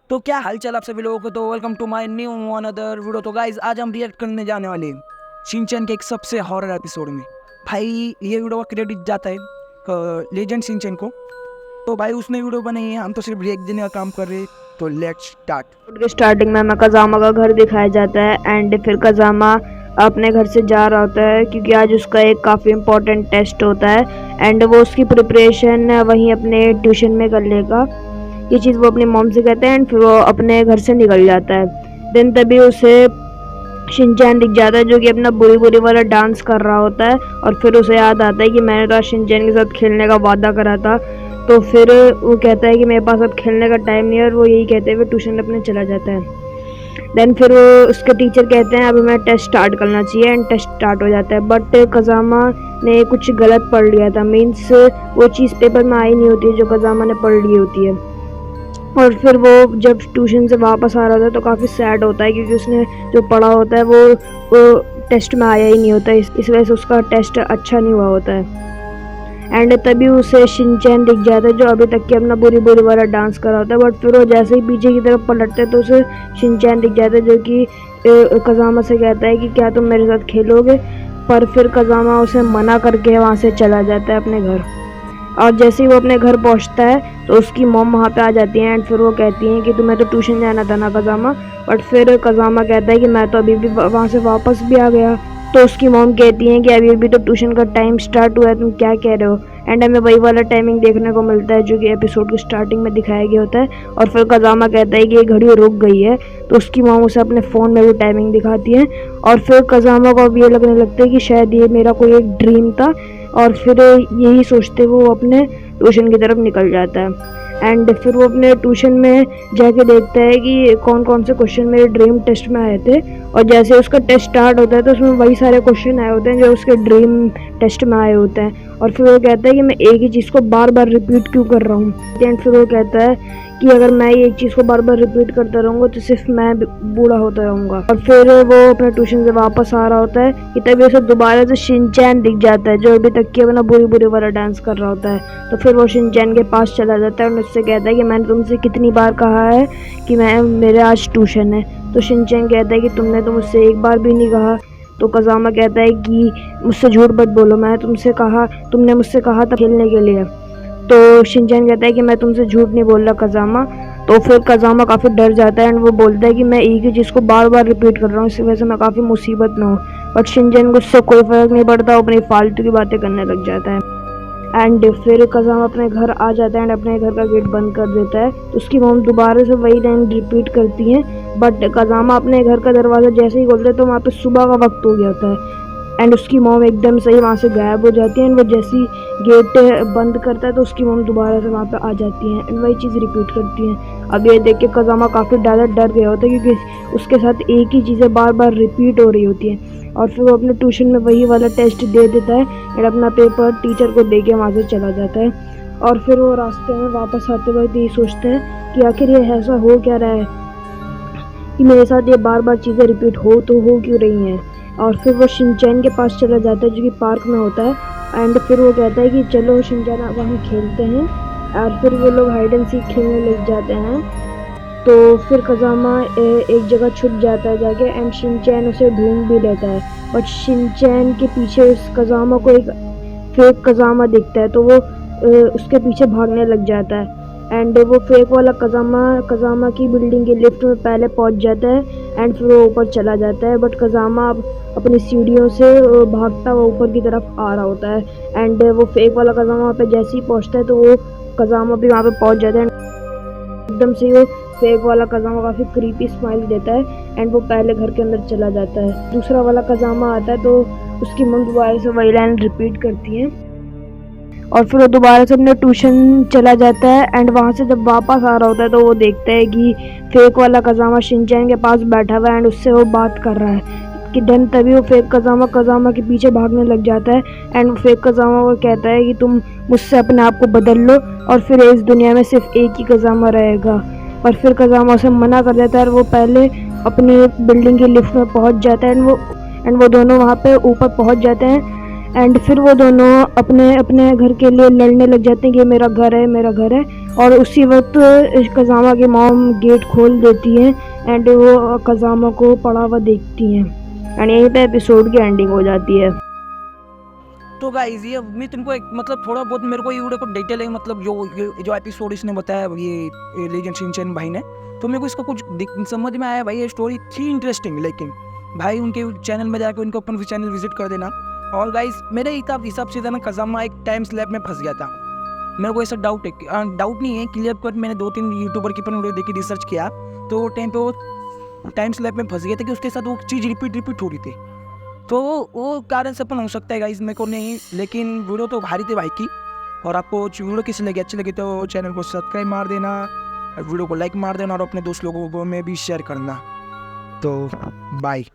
तो क्या हालचाल आप सभी लोगों को। तो welcome to my new another video. तो गाइज आज हम रिएक्ट करने जाने वाले हैं शिनचैन के एक सबसे हॉरर एपिसोड में। भाई ये वीडियो का क्रेडिट जाता है लेजेंड शिनचैन को। तो भाई उसने वीडियो बनाई है, हम तो सिर्फ रिएक्ट देने का काम कर रहे हैं। तो लेट्स स्टार्ट। स्टार्टिंग में हमें कज़ामा का घर दिखाया जाता है एंड फिर कज़ामा अपने घर से जा रहा होता है क्योंकि आज उसका एक काफ़ी इम्पोर्टेंट टेस्ट होता है एंड वो उसकी प्रिपरेशन वहीं अपने ट्यूशन में कर लेगा। ये चीज़ वो अपनी मॉम से कहते हैं एंड फिर वो अपने घर से निकल जाता है। देन तभी उसे शिनचैन दिख जाता है जो कि अपना बुरी बुरी वाला डांस कर रहा होता है और फिर उसे याद आता है कि मैंने तो आज शिनचैन के साथ खेलने का वादा करा था। तो फिर वो कहता है कि मेरे पास अब खेलने का टाइम नहीं है और वो यही कहते हुए ट्यूशन अपने चला जाता है। देन फिर वो उसके टीचर कहते हैं अभी मैं टेस्ट स्टार्ट करना चाहिए एंड टेस्ट स्टार्ट हो जाता है। बट कज़ामा ने कुछ गलत पढ़ लिया था, मीन्स वो चीज़ पेपर में आई नहीं होती है जो कज़ामा ने पढ़ ली होती है। और फिर वो जब ट्यूशन से वापस आ रहा था तो काफ़ी सैड होता है क्योंकि उसने जो पढ़ा होता है वो टेस्ट में आया ही नहीं होता है, इस वजह से उसका टेस्ट अच्छा नहीं हुआ होता है। एंड तभी उसे शिनचैन दिख जाता है जो अभी तक की अपना बुरी बुरी वाला डांस कर रहा होता है। बट फिर वो जैसे ही पीछे की तरफ पलटते हैं तो उसे शिनचैन दिख जाता है जो कि कज़ामा से कहता है कि क्या तुम मेरे साथ खेलोगे। पर फिर कज़ामा उसे मना करके वहाँ से चला जाता है अपने घर। और जैसे ही वो अपने घर पहुँचता है तो उसकी मॉम वहाँ पे आ जाती है एंड फिर वो कहती हैं कि तुम्हें तो ट्यूशन जाना था ना कज़ामा। बट फिर कज़ामा कहता है कि मैं तो अभी भी वहाँ से वापस भी आ गया। तो उसकी मॉम कहती हैं कि अभी अभी तो ट्यूशन का टाइम स्टार्ट हुआ है, तुम क्या कह रहे हो। एंड हमें वही वाला टाइमिंग देखने को मिलता है जो कि एपिसोड की स्टार्टिंग में दिखाया गया होता है। और फिर कज़ामा कहता है कि ये घड़ी रुक गई है, तो उसकी मॉम उसे अपने फ़ोन में भी टाइमिंग दिखाती है। और फिर कज़ामा को अब ये लगने लगता है कि शायद ये मेरा कोई एक ड्रीम था और फिर यही सोचते वो अपने ट्यूशन की तरफ निकल जाता है। एंड फिर वो अपने ट्यूशन में जाके देखता है कि कौन कौन से क्वेश्चन मेरे ड्रीम टेस्ट में आए थे। और जैसे उसका टेस्ट स्टार्ट होता है तो उसमें वही सारे क्वेश्चन आए होते हैं जो उसके ड्रीम टेस्ट में आए होते हैं। और फिर वो कहता है कि मैं एक ही चीज़ को बार बार रिपीट क्यों कर रहा हूँ। एंड फिर वो कहता है कि अगर मैं एक चीज़ को बार बार रिपीट करता रहूँगा तो सिर्फ मैं बूढ़ा होता रहूँगा। और फिर वो अपने ट्यूशन से वापस आ रहा होता है कि तभी उसे दोबारा से शिनचैन दिख जाता है जो अभी तक की अपना बुरी बुरी वाला डांस कर रहा होता है। तो फिर वो शिनचैन के पास चला जाता है और मुझसे कहता है कि मैंने तुमसे कितनी बार कहा है कि मेरे आज ट्यूशन है। तो शिनचैन कहता है कि तुमने तो मुझसे एक बार भी नहीं कहा। तो कज़ामा कहता है कि मुझसे झूठ मत बोलो, तुमने मुझसे कहा था खेलने के लिए। तो शिनचैन कहता है कि मैं तुमसे झूठ नहीं बोल रहा कज़ामा। तो फिर कज़ामा काफ़ी डर जाता है एंड वो बोलता है कि मैं एक ही चीज़ को बार बार रिपीट कर रहा हूँ, इसी वजह से मैं काफ़ी मुसीबत में हूँ। बट शिनचैन को उससे कोई फ़र्क नहीं पड़ता, वो अपनी फालतू की बातें करने लग जाता है। एंड फिर कज़ामा अपने घर आ जाता है एंड अपने घर का गेट बंद कर देता है। तो उसकी मॉम दोबारा से वही लाइन रिपीट करती हैं। बट कज़ामा अपने घर का दरवाज़ा जैसे ही खोलता है तो वहाँ पे सुबह का वक्त हो गया होता है एंड उसकी मॉम एकदम से ही वहाँ से गायब हो जाती है। एंड वो जैसे ही गेट बंद करता है तो उसकी मॉम दोबारा से वहाँ पे आ जाती है एंड वही चीज़ रिपीट करती हैं। अब ये देख के कज़ामा काफ़ी ज़्यादा डर गया होता है क्योंकि उसके साथ एक ही चीज़ें बार बार रिपीट हो रही होती हैं। और फिर वो अपने ट्यूशन में वही वाला टेस्ट दे देता है एंड अपना पेपर टीचर को दे के वहाँ से चला जाता है। और फिर वो रास्ते में वापस आते वक्त यही सोचते हैं कि आखिर ये ऐसा हो क्या रहा है कि मेरे साथ ये बार बार चीज़ें रिपीट हो क्यों रही हैं। और फिर वो शिनचैन के पास चला जाता है जो कि पार्क में होता है एंड फिर वो कहता है कि चलो शिनचैन अब हम खेलते हैं। और फिर वो लोग हाइड एंड सीक खेलने लग जाते हैं। तो फिर कज़ामा एक जगह छुप जाता है जाके एंड शिनचैन उसे ढूंढ भी लेता है। बट शिनचैन के पीछे उस कज़ामा को एक फेक कज़ामा दिखता है तो वो उसके पीछे भागने लग जाता है। एंड वो फेक वाला कज़ामा की बिल्डिंग के लिफ्ट में पहले पहुंच जाता है एंड फिर वो ऊपर चला जाता है। बट कज़ामा अपनी सीढ़ियों से भागता हुआ ऊपर की तरफ आ रहा होता है एंड वो फेक वाला कज़ामा वहाँ पे जैसे ही पहुँचता है तो वो कज़ामा भी वहाँ पे पहुँच जाता है। एकदम से वो फेक वाला कज़ामा काफ़ी क्रीपी स्माइल देता है एंड वो पहले घर के अंदर चला जाता है। दूसरा वाला कज़ामा आता है तो उसकी मम्मी दोबारा से वही लाइन रिपीट करती है और फिर वो दोबारा से अपने ट्यूशन चला जाता है। एंड वहाँ से जब वापस आ रहा होता है तो वो देखता है कि फेक वाला कज़ामा शिनचैन के पास बैठा हुआ है एंड उससे वो बात कर रहा है कि देन तभी वो फेक कज़ामा के पीछे भागने लग जाता है एंड फेक कज़ामा को कहता है कि तुम मुझसे अपने आप को बदल लो और फिर इस दुनिया में सिर्फ एक ही कज़ामा रहेगा। और फिर कज़ामा उसे मना कर देता है और वो पहले अपनी बिल्डिंग की लिफ्ट में पहुँच जाता है एंड वो दोनों वहाँ पे ऊपर पहुँच जाते हैं एंड फिर वो दोनों अपने अपने घर के लिए लड़ने लग जाते हैं कि ये मेरा घर है, मेरा घर है। और उसी वक्त कज़ामा की मॉम गेट खोल देती है एंड वो कज़ामा को पड़ा हुआ देखती हैं एंड यहीं पे एपिसोड की एंडिंग हो जाती है। तो गाइज ये मैं तुमको एक मतलब थोड़ा बहुत मेरे को ये वीडियो को डिटेल है, मतलब जो एपिसोड इसने बताया ये लेजेंड शिनचैन भाई ने, तो मेरे को इसका कुछ समझ में आया भाई। ये स्टोरी थी इंटरेस्टिंग, लेकिन भाई उनके चैनल में जाकर उनका अपन चैनल विजिट कर देना। और गाइज मेरे हिसाब से था ना, कज़ामा एक टाइम स्लैब में फंस गया था। मेरे को ऐसा डाउट है, डाउट नहीं है, क्लियर कट मैंने 2-3 यूट्यूबर की वीडियो देखी, रिसर्च किया, तो वो टाइम पे वो टाइम स्लैब में फंस गए थे कि उसके साथ वो चीज़ रिपीट हो रही थी। तो वो कारण से अपन हो सकता है गाइस, मेरे को नहीं, लेकिन वीडियो तो भारी थी भाई की। और आपको वीडियो कैसी लगी, अच्छी लगी तो चैनल को सब्सक्राइब मार देना, वीडियो को लाइक मार देना और अपने दोस्त लोगों को में भी शेयर करना। तो बाय।